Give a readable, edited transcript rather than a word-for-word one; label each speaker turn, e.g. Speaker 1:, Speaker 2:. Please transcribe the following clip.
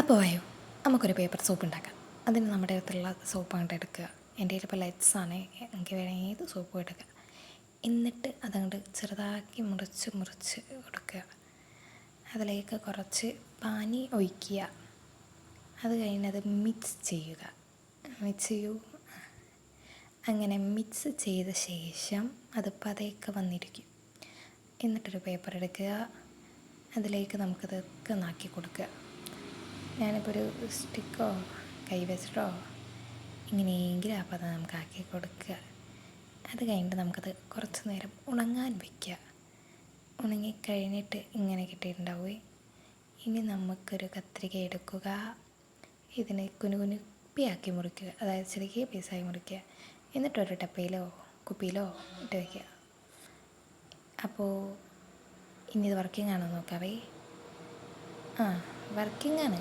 Speaker 1: അപ്പോൾ വായോ നമുക്കൊരു പേപ്പർ സോപ്പ് ഉണ്ടാക്കാം. അതിന് നമ്മുടെ അടുത്തുള്ള സോപ്പ് അങ്ങോട്ട് എടുക്കുക. എൻ്റെ കയ്യിൽ ഇപ്പോൾ ലെറ്റ്സ് ആണ്, എനിക്ക് വേണമെങ്കിൽ ഏത് സോപ്പും എടുക്കുക. എന്നിട്ട് അതങ്ങോട്ട് ചെറുതാക്കി മുറിച്ച് മുറിച്ച് കൊടുക്കുക. അതിലേക്ക് കുറച്ച് പാനി ഒഴിക്കുക. അത് കഴിഞ്ഞത് മിക്സ് ചെയ്യുക. അങ്ങനെ മിക്സ് ചെയ്ത ശേഷം അത് പതയൊക്കെ വന്നിരിക്കും. എന്നിട്ടൊരു പേപ്പർ എടുക്കുക, അതിലേക്ക് നമുക്കതൊക്കെ നാക്കി കൊടുക്കുക. ഞാനിപ്പോൾ ഒരു സ്റ്റിക്കോ കൈ വെച്ചിട്ടോ ഇങ്ങനെയെങ്കിലും അപ്പോൾ അത് നമുക്ക് ആക്കി കൊടുക്കുക. അത് കഴിഞ്ഞിട്ട് നമുക്കത് കുറച്ച് നേരം ഉണങ്ങാൻ വയ്ക്കുക. ഉണങ്ങിക്കഴിഞ്ഞിട്ട് ഇങ്ങനെ കിട്ടിയിട്ടുണ്ടാവുമേ. ഇനി നമുക്കൊരു കത്രിക എടുക്കുക, ഇതിനെ കുനുകുനുപ്പിയാക്കി മുറിക്കുക, അതായത് ചെറിയ പീസായി മുറിക്കുക. എന്നിട്ടൊരു ഡപ്പയിലോ കുപ്പിയിലോ ഇട്ട് വയ്ക്കുക. അപ്പോൾ ഇനി ഇത് വർക്കിംഗ് ആണോ നോക്കാവേ. വർക്കിംഗ് ആണ്.